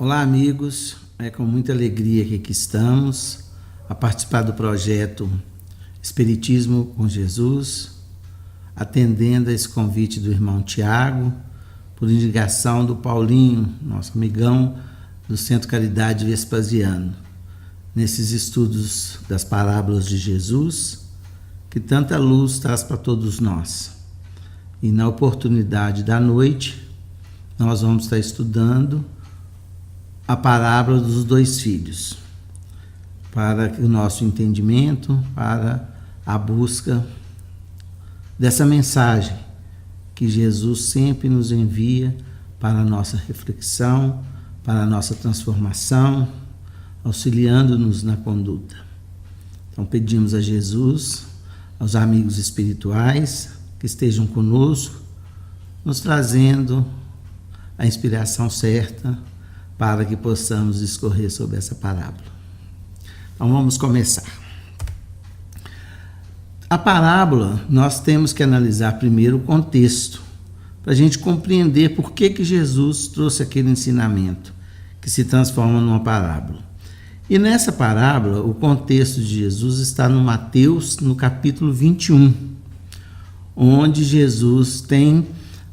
Olá, amigos. É com muita alegria que aqui estamos a participar do projeto Espiritismo com Jesus, atendendo a esse convite do irmão Tiago, por indicação do Paulinho, nosso amigão do Centro Caridade Vespasiano, nesses estudos das parábolas de Jesus, que tanta luz traz para todos nós. E na oportunidade da noite, nós vamos estar estudando a parábola dos dois filhos, para o nosso entendimento, para a busca dessa mensagem que Jesus sempre nos envia para a nossa reflexão, para a nossa transformação, auxiliando-nos na conduta. Então pedimos a Jesus, aos amigos espirituais que estejam conosco, nos trazendo a inspiração certa para que possamos discorrer sobre essa parábola. Então vamos começar. A parábola, nós temos que analisar primeiro o contexto, para a gente compreender por que Jesus trouxe aquele ensinamento que se transforma numa parábola. E nessa parábola, o contexto de Jesus está no Mateus, no capítulo 21, onde Jesus tem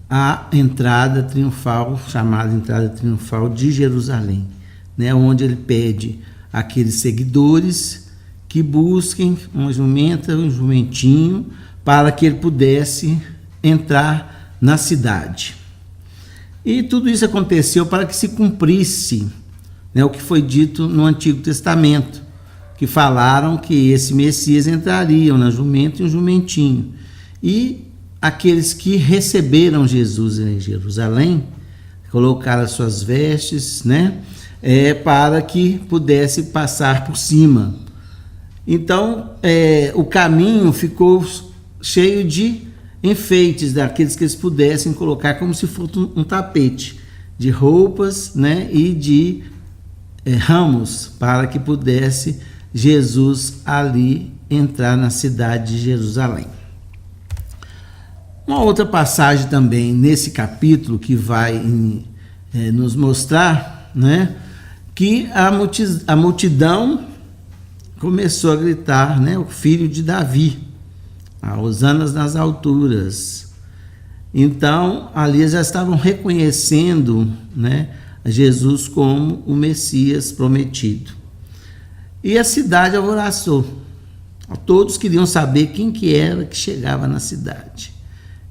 a entrada triunfal, chamada entrada triunfal de Jerusalém, né? Onde ele pede àqueles seguidores que busquem uma jumenta, um jumentinho, para que ele pudesse entrar na cidade. E tudo isso aconteceu para que se cumprisse, né, o que foi dito no Antigo Testamento, que falaram que esse Messias entraria na jumenta e um jumentinho. E aqueles que receberam Jesus em Jerusalém colocaram as suas vestes, né, para que pudesse passar por cima. Então, o caminho ficou cheio de enfeites, daqueles que eles pudessem colocar como se fosse um tapete de roupas, né, e de ramos, para que pudesse Jesus ali entrar na cidade de Jerusalém. Uma outra passagem também nesse capítulo que vai nos mostrar, né, que a multidão começou a gritar, né, o filho de Davi, a hosanas nas alturas. Então, ali já estavam reconhecendo, né, Jesus como o Messias prometido. E a cidade alvoroçou. Todos queriam saber quem que era que chegava na cidade.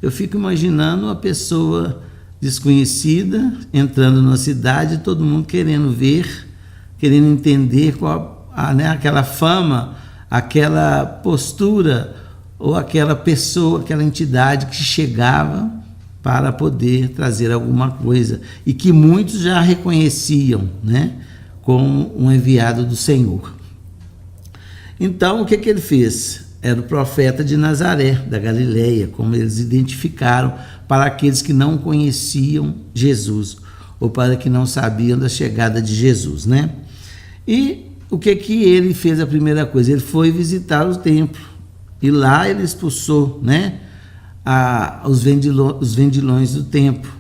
Eu fico imaginando uma pessoa desconhecida entrando na cidade, todo mundo querendo ver, querendo entender aquela fama, aquela postura, ou aquela pessoa, aquela entidade que chegava para poder trazer alguma coisa, e que muitos já reconheciam, né, como um enviado do Senhor. Então, o que ele fez? Era o profeta de Nazaré, da Galileia, como eles identificaram para aqueles que não conheciam Jesus, ou para que não sabiam da chegada de Jesus, né? E o que ele fez? A primeira coisa, ele foi visitar o templo, e lá ele expulsou, né, os vendilhões do templo.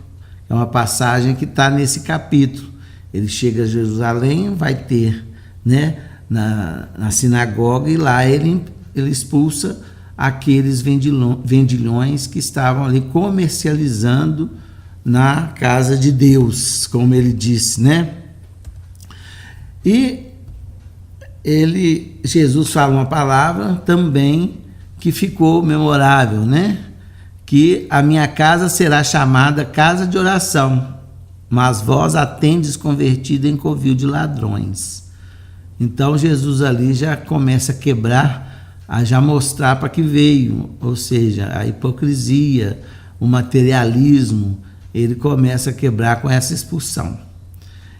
É uma passagem que está nesse capítulo. Ele chega a Jerusalém, vai ter, né, na sinagoga, e lá ele expulsa aqueles vendilhões que estavam ali comercializando na casa de Deus, como ele disse, né? E Jesus fala uma palavra também que ficou memorável, né? Que a minha casa será chamada casa de oração, mas vós a tendes convertido em covil de ladrões. Então Jesus ali já começa a quebrar, a já mostrar para que veio, ou seja, a hipocrisia, o materialismo, ele começa a quebrar com essa expulsão.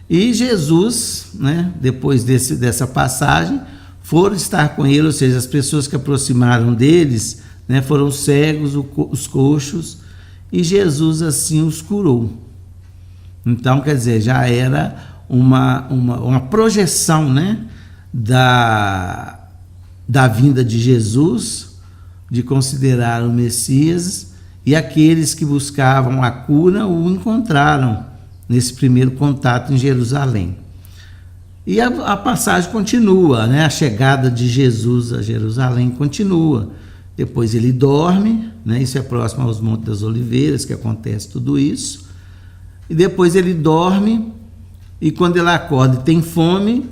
E Jesus, né, depois dessa passagem, foram estar com ele, ou seja, as pessoas que aproximaram deles, né, foram os cegos, os coxos, e Jesus assim os curou. Então, quer dizer, já era uma projeção, né, da vinda de Jesus, de considerar o Messias, e aqueles que buscavam a cura o encontraram, nesse primeiro contato em Jerusalém. E a passagem continua, né? A chegada de Jesus a Jerusalém continua. Depois ele dorme, né? Isso é próximo aos Montes das Oliveiras que acontece tudo isso. E depois ele dorme, e quando ele acorda e tem fome,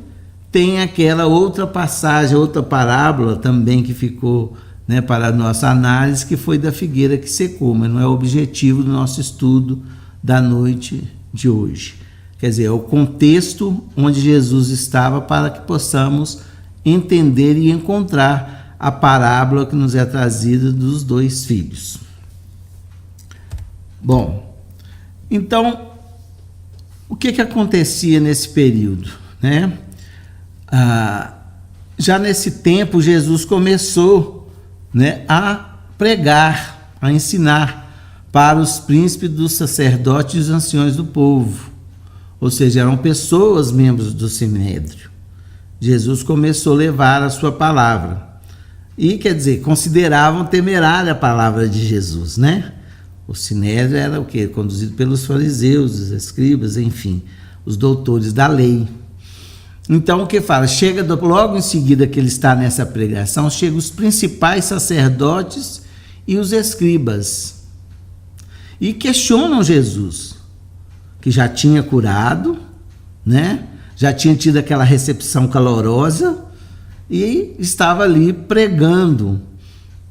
tem aquela outra passagem, outra parábola também que ficou, né, para a nossa análise, que foi da figueira que secou, mas não é o objetivo do nosso estudo da noite de hoje. Quer dizer, é o contexto onde Jesus estava para que possamos entender e encontrar a parábola que nos é trazida dos 2 filhos. Bom, então, o que acontecia nesse período, né? Já nesse tempo, Jesus começou, né, a pregar, a ensinar para os príncipes, dos sacerdotes e os anciões do povo. Ou seja, eram pessoas membros do Sinédrio. Jesus começou a levar a sua palavra. E, quer dizer, consideravam temerária a palavra de Jesus, né? O Sinédrio era o quê? Conduzido pelos fariseus, os escribas, enfim, os doutores da lei. Então, o que fala? Logo em seguida que ele está nessa pregação, chegam os principais sacerdotes e os escribas. E questionam Jesus, que já tinha curado, né? Já tinha tido aquela recepção calorosa e estava ali pregando.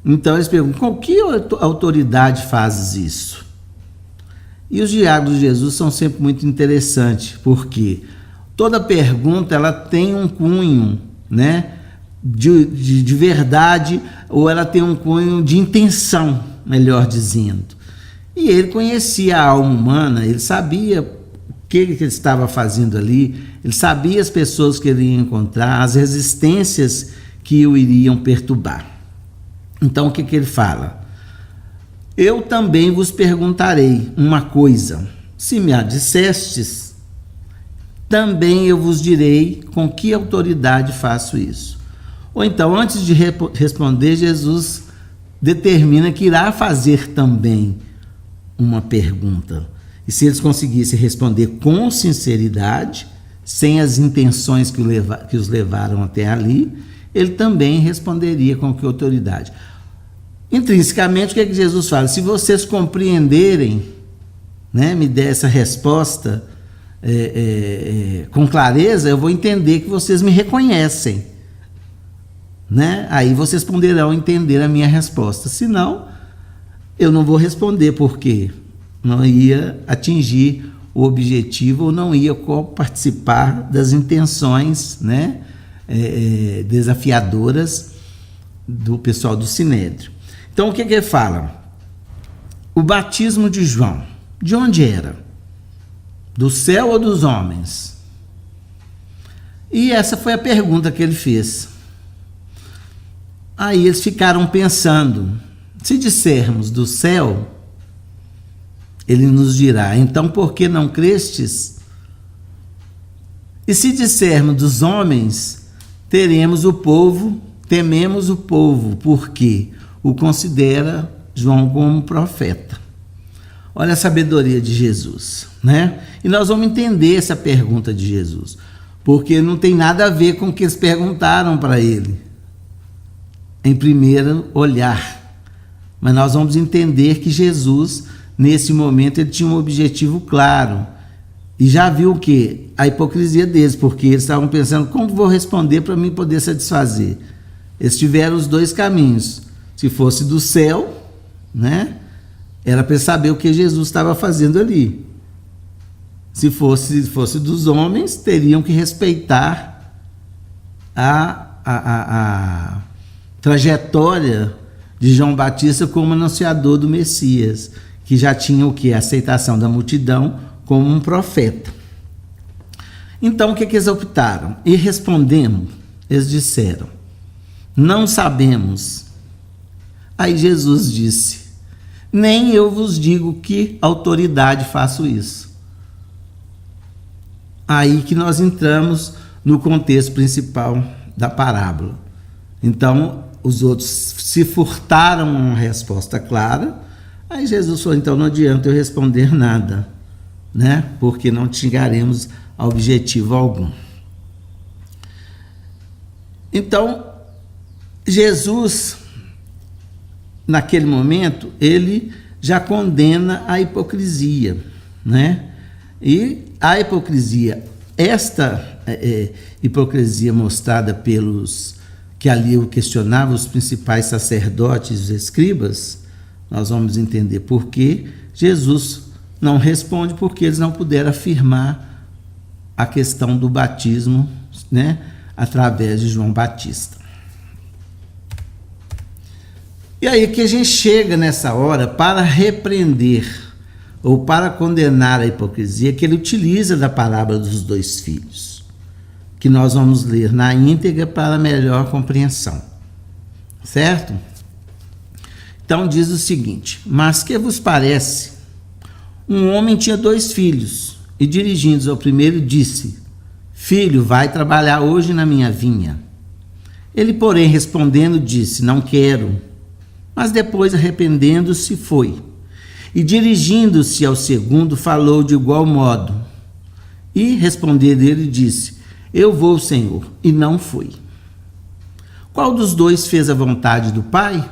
Então eles perguntam: com que autoridade fazes isso? E os diálogos de Jesus são sempre muito interessantes, porque toda pergunta ela tem um cunho, né, de verdade, ou ela tem um cunho de intenção, melhor dizendo. E ele conhecia a alma humana, ele sabia o que ele estava fazendo ali, ele sabia as pessoas que ele ia encontrar, as resistências que o iriam perturbar. Então, o que ele fala? Eu também vos perguntarei uma coisa. Se me a dissestes, também eu vos direi com que autoridade faço isso. Ou então, antes de responder, Jesus determina que irá fazer também uma pergunta. E se eles conseguissem responder com sinceridade, sem as intenções que os levaram até ali, ele também responderia com que autoridade. Intrinsecamente, o que é que Jesus fala? Se vocês compreenderem, né, me der essa resposta com clareza, eu vou entender que vocês me reconhecem, né? Aí vocês poderão entender a minha resposta. Senão, eu não vou responder, porque não ia atingir o objetivo, ou não ia participar das intenções, né, desafiadoras do pessoal do Sinédrio. Então, o que ele fala? O batismo de João, de onde era? Do céu ou dos homens? E essa foi a pergunta que ele fez. Aí eles ficaram pensando: se dissermos do céu, ele nos dirá: então por que não crestes? E se dissermos dos homens, tememos o povo, porque o considera João como profeta. Olha a sabedoria de Jesus, né? E nós vamos entender essa pergunta de Jesus, porque não tem nada a ver com o que eles perguntaram para ele, em primeiro olhar. Mas nós vamos entender que Jesus, nesse momento, ele tinha um objetivo claro. E já viu o quê? A hipocrisia deles, porque eles estavam pensando: como vou responder para mim poder satisfazer? Eles tiveram os 2 caminhos. Se fosse do céu, né, era para saber o que Jesus estava fazendo ali. Se fosse dos homens, teriam que respeitar a trajetória de João Batista como anunciador do Messias, que já tinha o quê? A aceitação da multidão como um profeta. Então, o que eles optaram? E respondendo, eles disseram: não sabemos. Aí Jesus disse: nem eu vos digo que autoridade faço isso. Aí que nós entramos no contexto principal da parábola. Então, os outros se furtaram uma resposta clara. Aí Jesus falou: então não adianta eu responder nada, né? Porque não chegaremos a objetivo algum. Então, Jesus, naquele momento, ele já condena a hipocrisia, né? E a hipocrisia, esta hipocrisia mostrada pelos que ali o questionavam, os principais sacerdotes e os escribas, nós vamos entender por que Jesus não responde, porque eles não puderam afirmar a questão do batismo, né, através de João Batista. E aí que a gente chega nessa hora para repreender ou para condenar a hipocrisia, que ele utiliza da parábola dos dois filhos, que nós vamos ler na íntegra para melhor compreensão, certo? Então diz o seguinte: mas que vos parece? Um homem tinha 2 filhos, e dirigindo-se ao primeiro disse: Filho, vai trabalhar hoje na minha vinha. Ele, porém, respondendo, disse: Não quero. Mas depois, arrependendo-se, foi. E dirigindo-se ao segundo, falou de igual modo. E, respondendo ele, disse: Eu vou, Senhor. E não foi. Qual dos 2 fez a vontade do Pai?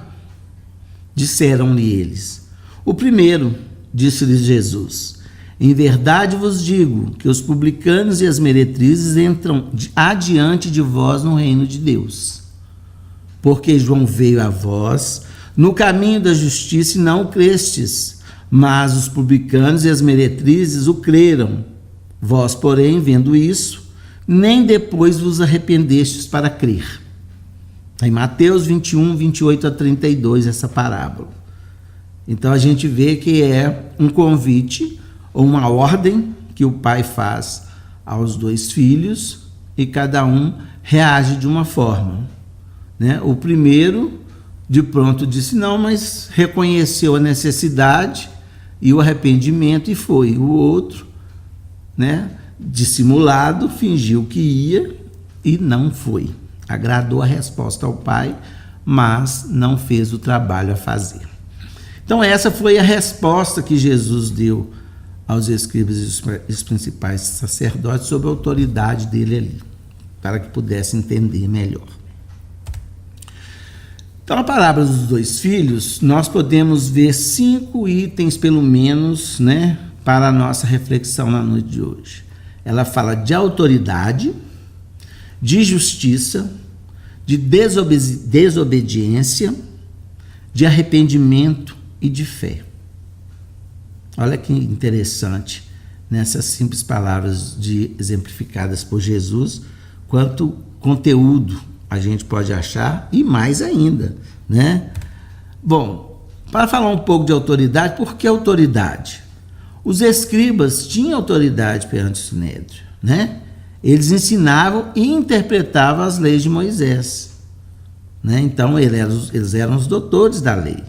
Disseram-lhe eles: O primeiro. Disse-lhes Jesus: Em verdade vos digo que os publicanos e as meretrizes entram adiante de vós no reino de Deus. Porque João veio a vós no caminho da justiça e não o crestes, mas os publicanos e as meretrizes o creram. Vós, porém, vendo isso, nem depois vos arrependestes para crer. Em Mateus 21, 28 a 32, essa parábola. Então a gente vê que é um convite ou uma ordem que o pai faz aos 2 filhos e cada um reage de uma forma, né? O primeiro de pronto disse não, mas reconheceu a necessidade e o arrependimento e foi. O outro, né, dissimulado, fingiu que ia e não foi. Agradou a resposta ao pai, mas não fez o trabalho a fazer. Então essa foi a resposta que Jesus deu aos escribas e os principais sacerdotes sobre a autoridade dele ali, para que pudesse entender melhor. Então, a parábola dos 2 filhos, nós podemos ver 5 itens, pelo menos, né, para a nossa reflexão na noite de hoje. Ela fala de autoridade, de justiça, de desobediência, de arrependimento e de fé. Olha que interessante nessas simples palavras exemplificadas por Jesus, quanto conteúdo a gente pode achar e mais ainda, né? Bom, para falar um pouco de autoridade, por que autoridade? Os escribas tinham autoridade perante o Sinédrio, né? Eles ensinavam e interpretavam as leis de Moisés, né? Então eles eram os doutores da lei.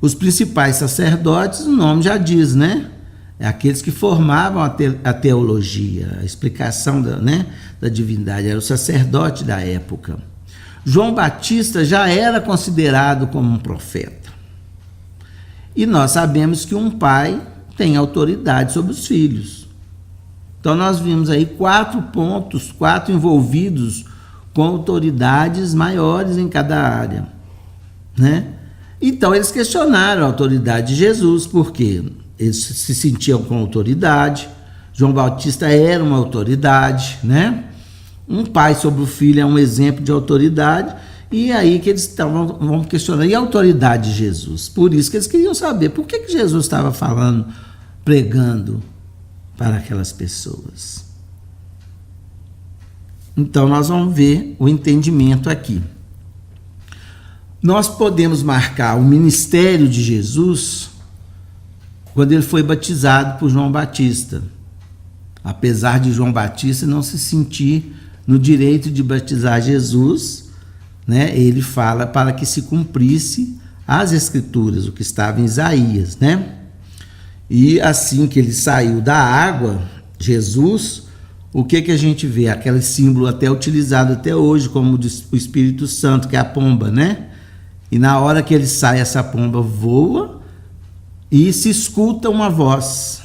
Os principais sacerdotes, o nome já diz, né? É aqueles que formavam a teologia, a explicação da divindade, era o sacerdote da época. João Batista já era considerado como um profeta. E nós sabemos que um pai tem autoridade sobre os filhos. Então nós vimos aí 4 pontos, 4 envolvidos com autoridades maiores em cada área, né? Então eles questionaram a autoridade de Jesus, porque eles se sentiam com autoridade. João Batista era uma autoridade, né? Um pai sobre o filho é um exemplo de autoridade, e aí que eles vão questionar, e a autoridade de Jesus? Por isso que eles queriam saber, por que Jesus estava falando, pregando para aquelas pessoas? Então nós vamos ver o entendimento aqui. Nós podemos marcar o ministério de Jesus quando ele foi batizado por João Batista. Apesar de João Batista não se sentir no direito de batizar Jesus, né, ele fala para que se cumprisse as escrituras, o que estava em Isaías, né? E assim que ele saiu da água, Jesus, o que a gente vê? Aquele símbolo até utilizado até hoje, como o Espírito Santo, que é a pomba, né? E na hora que ele sai, essa pomba voa e se escuta uma voz.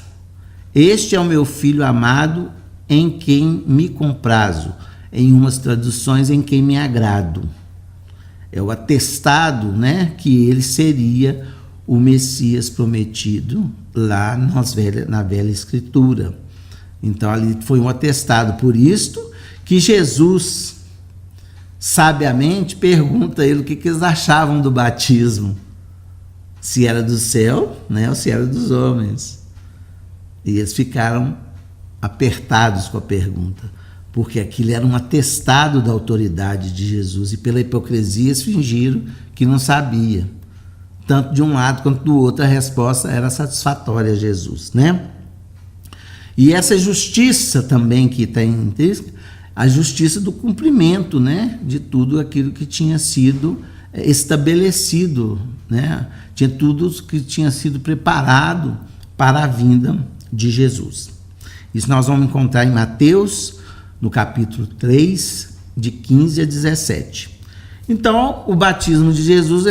Este é o meu filho amado, em quem me comprazo. Em umas traduções, em quem me agrado. É o atestado, né, que ele seria o Messias prometido lá na velha Escritura. Então ali foi um atestado. Por isto que Jesus sabiamente pergunta a ele o que eles achavam do batismo. Se era do céu, né, ou se era dos homens. E eles ficaram apertados com a pergunta, porque aquilo era um atestado da autoridade de Jesus, e pela hipocrisia eles fingiram que não sabia. Tanto de um lado quanto do outro, a resposta era satisfatória a Jesus, né? E essa justiça também que está intrínseca, a justiça do cumprimento, né, de tudo aquilo que tinha sido estabelecido, né? Tinha tudo que tinha sido preparado para a vinda de Jesus. Isso nós vamos encontrar em Mateus, no capítulo 3, de 15 a 17. Então, o batismo de Jesus,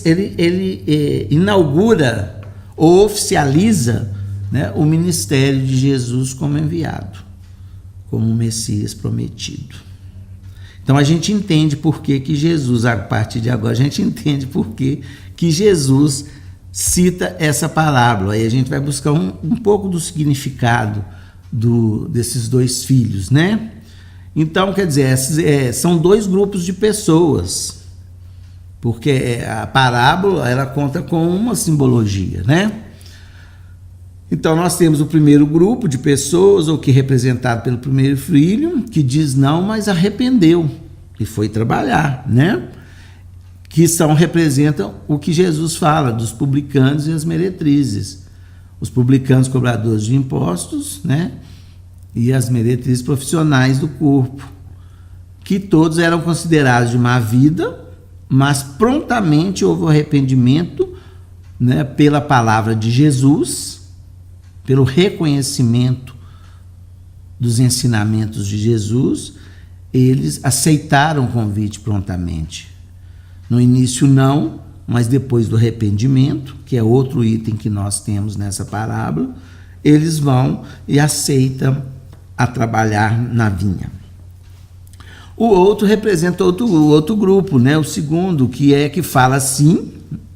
ele inaugura ou oficializa, né, o ministério de Jesus como enviado, como o Messias prometido. Então, a gente entende por que Jesus, a partir de agora, a gente entende por que Jesus cita essa parábola. Aí a gente vai buscar um pouco do significado desses dois filhos, né? Então, quer dizer, são dois grupos de pessoas, porque a parábola, ela conta com uma simbologia, né? Então, nós temos o primeiro grupo de pessoas, ou que é representado pelo primeiro filho, que diz não, mas arrependeu e foi trabalhar, né? Que representam o que Jesus fala dos publicanos e as meretrizes. Os publicanos, cobradores de impostos, né? E as meretrizes profissionais do corpo, que todos eram considerados de má vida, mas prontamente houve o arrependimento, né, pela palavra de Jesus, pelo reconhecimento dos ensinamentos de Jesus. Eles aceitaram o convite prontamente. No início não, mas depois do arrependimento, que é outro item que nós temos nessa parábola, eles vão e aceitam a trabalhar na vinha. O outro representa o outro grupo, né? O segundo, que fala sim,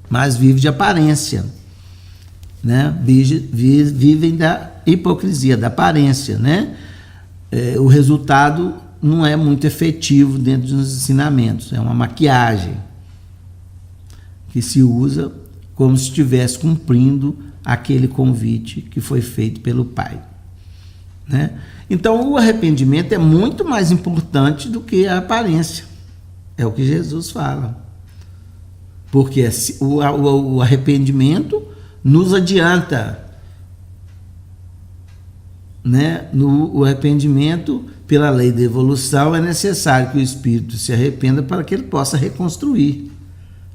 mas vive de aparência, né? Vivem da hipocrisia, da aparência, né? O resultado não é muito efetivo dentro dos ensinamentos, é uma maquiagem que se usa como se estivesse cumprindo aquele convite que foi feito pelo Pai, né? Então, o arrependimento é muito mais importante do que a aparência. É o que Jesus fala. Porque o arrependimento nos adianta, né? O arrependimento, pela lei da evolução, é necessário que o espírito se arrependa para que ele possa reconstruir,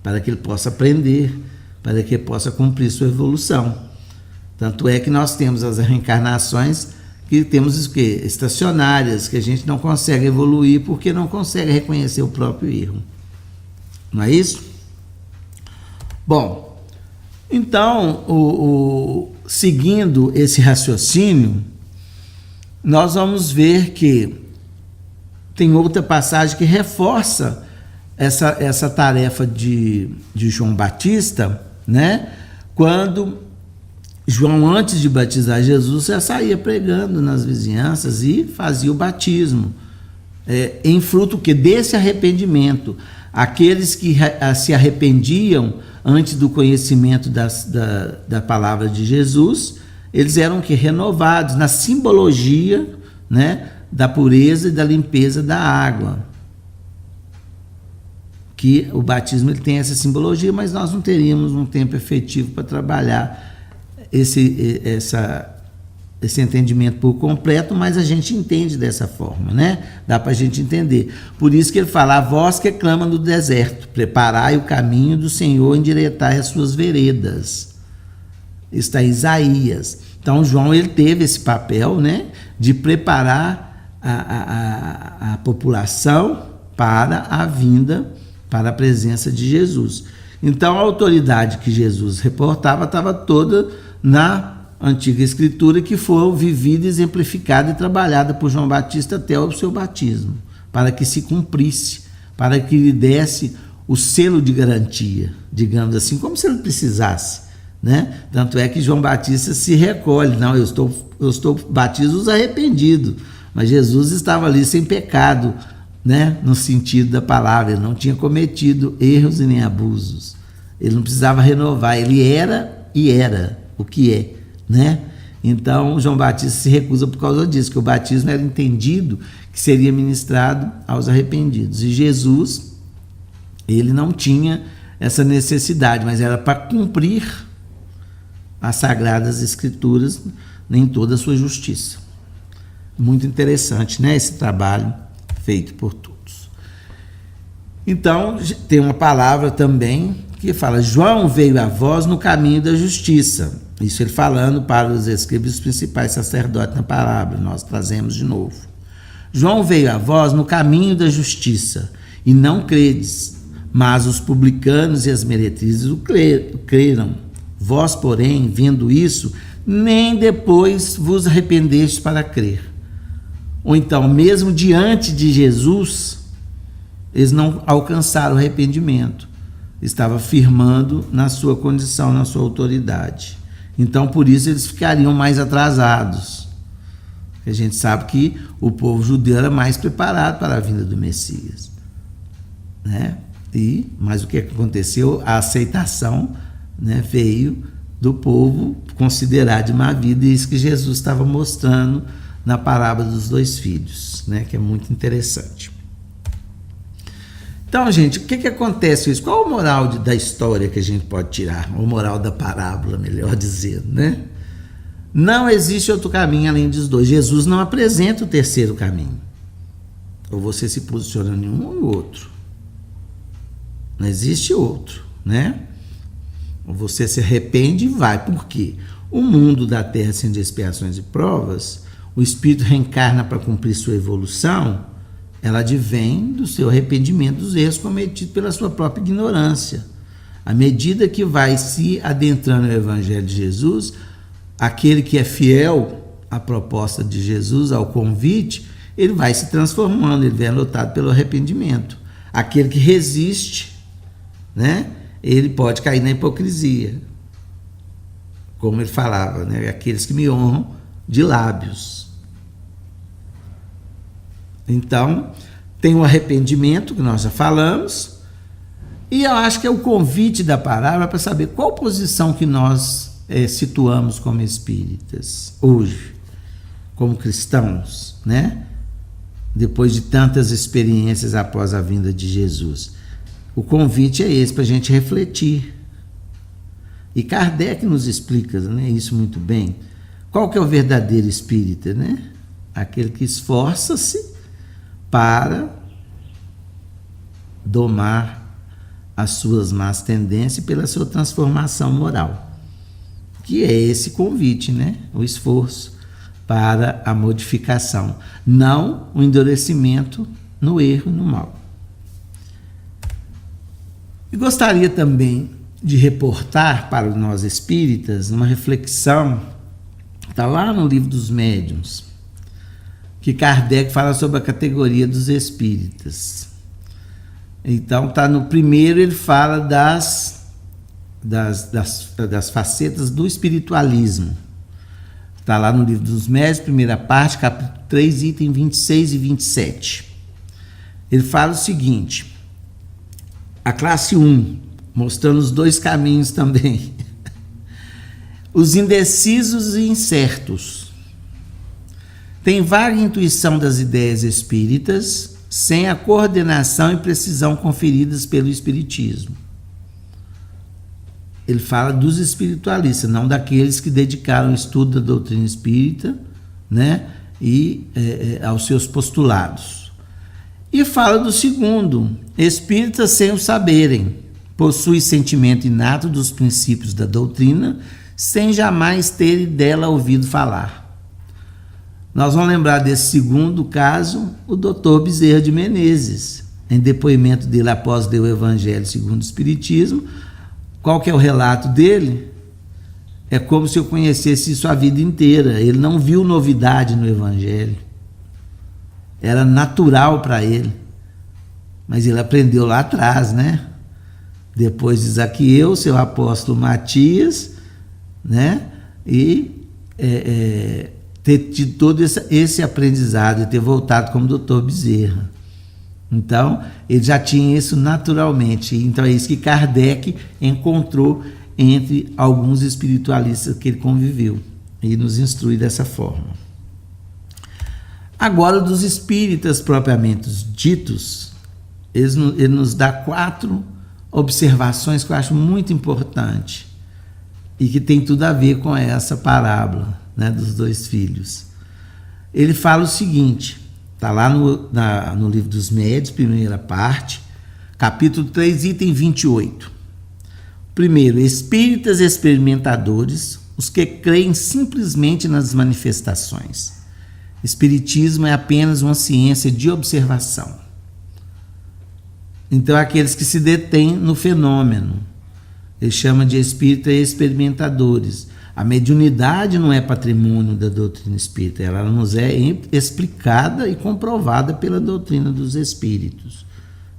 para que ele possa aprender, para que ele possa cumprir sua evolução. Tanto é que nós temos as reencarnações que temos estacionárias, que a gente não consegue evoluir porque não consegue reconhecer o próprio erro. Não é isso? Bom, então, seguindo esse raciocínio, nós vamos ver que tem outra passagem que reforça essa tarefa de João Batista, né? Quando João, antes de batizar Jesus, já saía pregando nas vizinhanças e fazia o batismo, em fruto desse arrependimento. Aqueles que se arrependiam antes do conhecimento da palavra de Jesus, eles eram renovados na simbologia, né, da pureza e da limpeza da água. Que o batismo ele tem essa simbologia, mas nós não teríamos um tempo efetivo para trabalhar esse entendimento por completo, mas a gente entende dessa forma, né? Dá para a gente entender. Por isso que ele fala: a voz que clama no deserto, preparai o caminho do Senhor, endireitai as suas veredas. Está em Isaías. Então, João, ele teve esse papel, né, de preparar a população para a vinda, para a presença de Jesus. Então, a autoridade que Jesus reportava estava toda na antiga escritura que foi vivida, exemplificada e trabalhada por João Batista até o seu batismo, para que se cumprisse, para que lhe desse o selo de garantia, digamos assim, como se ele precisasse, né? Tanto é que João Batista se recolhe, não, eu estou batizo os arrependidos, mas Jesus estava ali sem pecado, né? No sentido da palavra, ele não tinha cometido erros e nem abusos, ele não precisava renovar, ele era e era o que é, né? Então João Batista se recusa por causa disso, que o batismo era entendido que seria ministrado aos arrependidos, e Jesus, ele não tinha essa necessidade, mas era para cumprir as sagradas escrituras em toda a sua justiça. Muito interessante, né, esse trabalho feito por todos. Então tem uma palavra também que fala: João veio a vós no caminho da justiça. Isso ele falando para os escribas principais sacerdotes na palavra, nós trazemos de novo. João veio a vós no caminho da justiça, e não credes, mas os publicanos e as meretrizes o creram. Vós, porém, vendo isso, nem depois vos arrependestes para crer. Ou então, mesmo diante de Jesus, eles não alcançaram o arrependimento. Estava firmando na sua condição, na sua autoridade. Então, por isso, eles ficariam mais atrasados. A gente sabe que o povo judeu era mais preparado para a vinda do Messias, né? Mas o que aconteceu? A aceitação, né, veio do povo considerar de má vida, e isso que Jesus estava mostrando na parábola dos 2 filhos, né, que é muito interessante. Então, gente, o que acontece com isso? Qual a moral da história que a gente pode tirar? Ou moral da parábola, melhor dizendo, né? Não existe outro caminho além dos 2. Jesus não apresenta o terceiro caminho. Ou você se posiciona em um ou no outro. Não existe outro, né? Ou você se arrepende e vai. Por quê? O mundo da terra sendo de expiações e provas, o espírito reencarna para cumprir sua evolução, ela advém do seu arrependimento dos erros cometidos pela sua própria ignorância. À medida que vai se adentrando no Evangelho de Jesus, aquele que é fiel à proposta de Jesus, ao convite, ele vai se transformando, ele vem anotado pelo arrependimento. Aquele que resiste, né, ele pode cair na hipocrisia, como ele falava, né, aqueles que me honram de lábios. Então, tem o arrependimento, que nós já falamos, e eu acho que é o convite da palavra para saber qual posição que nós situamos como espíritas hoje, como cristãos, né? Depois de tantas experiências após a vinda de Jesus. O convite é esse, para a gente refletir. E Kardec nos explica, né, isso muito bem. Qual que é o verdadeiro espírita, né? Aquele que esforça-se para domar as suas más tendências pela sua transformação moral, que é esse convite, né? O esforço para a modificação, não o endurecimento no erro e no mal. E gostaria também de reportar para nós espíritas uma reflexão, está lá no Livro dos Médiuns, que Kardec fala sobre a categoria dos espíritas. Então, está no primeiro, ele fala das facetas do espiritualismo. Está lá no Livro dos Médiuns, primeira parte, capítulo 3, item 26 e 27. Ele fala o seguinte: a classe 1, mostrando os 2 caminhos também. Os indecisos e incertos. Tem vaga intuição das ideias espíritas, sem a coordenação e precisão conferidas pelo espiritismo. Ele fala dos espiritualistas, não daqueles que dedicaram o estudo da doutrina espírita, né, e aos seus postulados. E fala do segundo, espíritas sem o saberem, possui sentimento inato dos princípios da doutrina, sem jamais ter dela ouvido falar. Nós vamos lembrar desse segundo caso, o Dr. Bezerra de Menezes, em depoimento dele após ler o Evangelho segundo o Espiritismo. Qual que é o relato dele? é como se eu conhecesse isso a vida inteira. Ele não viu novidade no Evangelho. Era natural para ele. Mas ele aprendeu lá atrás, né? Depois de Zaqueu, seu apóstolo Matias, né? E ter tido todo esse aprendizado e ter voltado como doutor Bezerra. Então, ele já tinha isso naturalmente. Então, é isso que Kardec encontrou entre alguns espiritualistas que ele conviveu e nos instrui dessa forma. Agora, dos espíritas propriamente ditos, ele nos dá 4 observações que eu acho muito importante e que tem tudo a ver com essa parábola, né, dos 2 filhos. Ele fala o seguinte, está lá no livro dos Médiuns, primeira parte, capítulo 3, item 28. Primeiro, espíritas experimentadores, os que creem simplesmente nas manifestações. Espiritismo é apenas uma ciência de observação. Então, aqueles que se detêm no fenômeno, ele chama de espíritas experimentadores. A mediunidade não é patrimônio da doutrina espírita, ela nos é explicada e comprovada pela doutrina dos espíritos,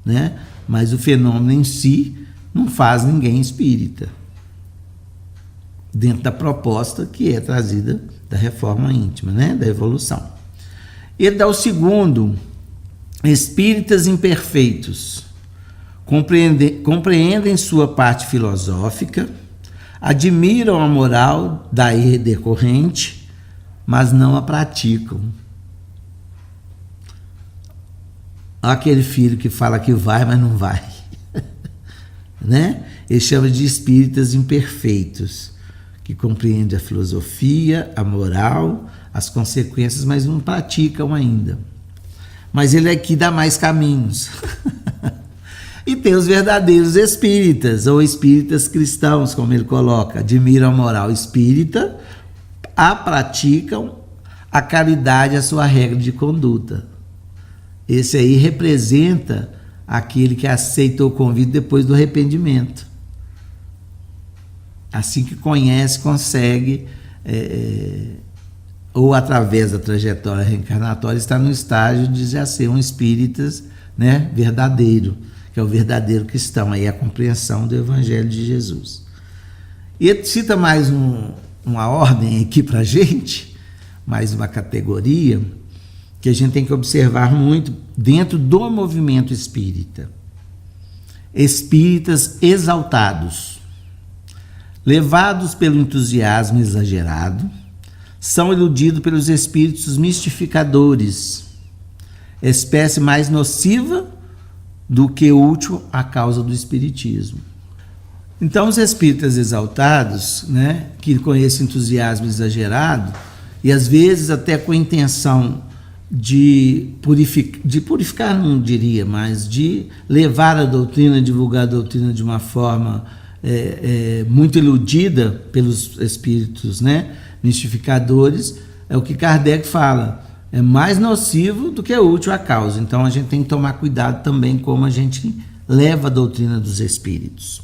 né? Mas o fenômeno em si não faz ninguém espírita, dentro da proposta que é trazida da reforma íntima, né? Da evolução. Ele dá o segundo, espíritas imperfeitos, compreendem sua parte filosófica, admiram a moral daí decorrente, mas não a praticam. Aquele filho que fala que vai, mas não vai. Né? Ele chama de espíritas imperfeitos, que compreendem a filosofia, a moral, as consequências, mas não praticam ainda. Mas ele aqui dá mais caminhos. E tem os verdadeiros espíritas, ou espíritas cristãos, como ele coloca, admiram a moral espírita, a praticam, a caridade é a sua regra de conduta. Esse aí representa aquele que aceita o convite depois do arrependimento. Assim que conhece, consegue, ou através da trajetória reencarnatória, está no estágio de já ser um espíritas, né, verdadeiro, que é o verdadeiro cristão, aí é a compreensão do Evangelho de Jesus. E ele cita mais uma ordem aqui para a gente, mais uma categoria, que a gente tem que observar muito dentro do movimento espírita. Espíritas exaltados, levados pelo entusiasmo exagerado, são iludidos pelos espíritos mistificadores, espécie mais nociva do que útil à causa do espiritismo. Então, os espíritas exaltados, né, que com esse entusiasmo exagerado, e às vezes até com a intenção de purificar, não diria, mas de levar a doutrina, divulgar a doutrina de uma forma muito iludida pelos espíritos, né, mistificadores, é o que Kardec fala, é mais nocivo do que útil à causa. Então a gente tem que tomar cuidado também como a gente leva a doutrina dos espíritos.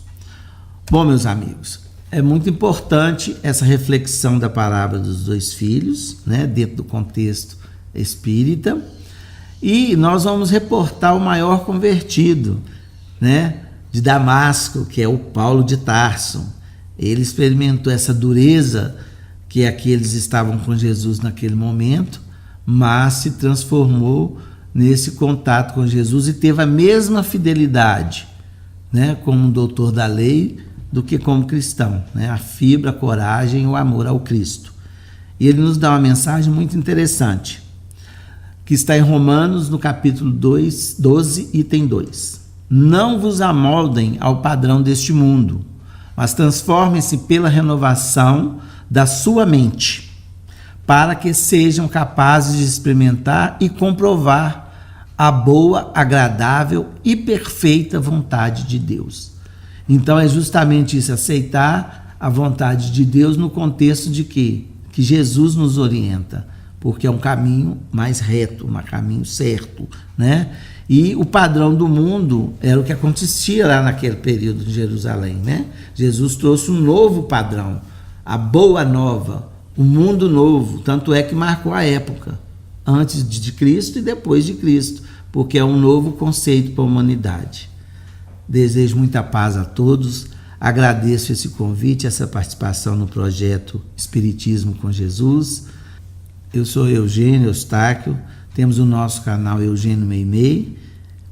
Bom, meus amigos, é muito importante essa reflexão da parábola dos 2 filhos, né, dentro do contexto espírita, e nós vamos reportar o maior convertido, né, de Damasco, que é o Paulo de Tarso. Ele experimentou essa dureza que aqueles estavam com Jesus naquele momento, mas se transformou nesse contato com Jesus e teve a mesma fidelidade, né, como um doutor da lei, do que como cristão, né, a fibra, a coragem e o amor ao Cristo. E ele nos dá uma mensagem muito interessante, que está em Romanos, no capítulo 12, item 2. Não vos amoldem ao padrão deste mundo, mas transformem-se pela renovação da sua mente, para que sejam capazes de experimentar e comprovar a boa, agradável e perfeita vontade de Deus. Então é justamente isso, aceitar a vontade de Deus no contexto de quê? Que Jesus nos orienta, porque é um caminho mais reto, um caminho certo, né? E o padrão do mundo era o que acontecia lá naquele período de Jerusalém, né? Jesus trouxe um novo padrão. a boa nova, o mundo novo, tanto é que marcou a época, antes de Cristo e depois de Cristo, porque é um novo conceito para a humanidade. Desejo muita paz a todos, agradeço esse convite, essa participação no projeto Espiritismo com Jesus. Eu sou Eugênio Eustáquio, temos o nosso canal Eugênio Meimei,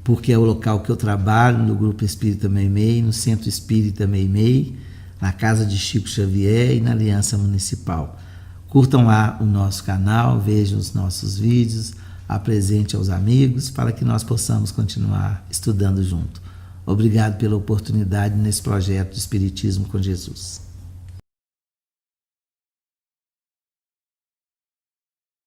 porque é o local que eu trabalho, no Grupo Espírita Meimei, no Centro Espírita Meimei, na Casa de Chico Xavier e na Aliança Municipal. Curtam lá o nosso canal, vejam os nossos vídeos, apresente aos amigos para que nós possamos continuar estudando junto. Obrigado pela oportunidade nesse projeto de Espiritismo com Jesus.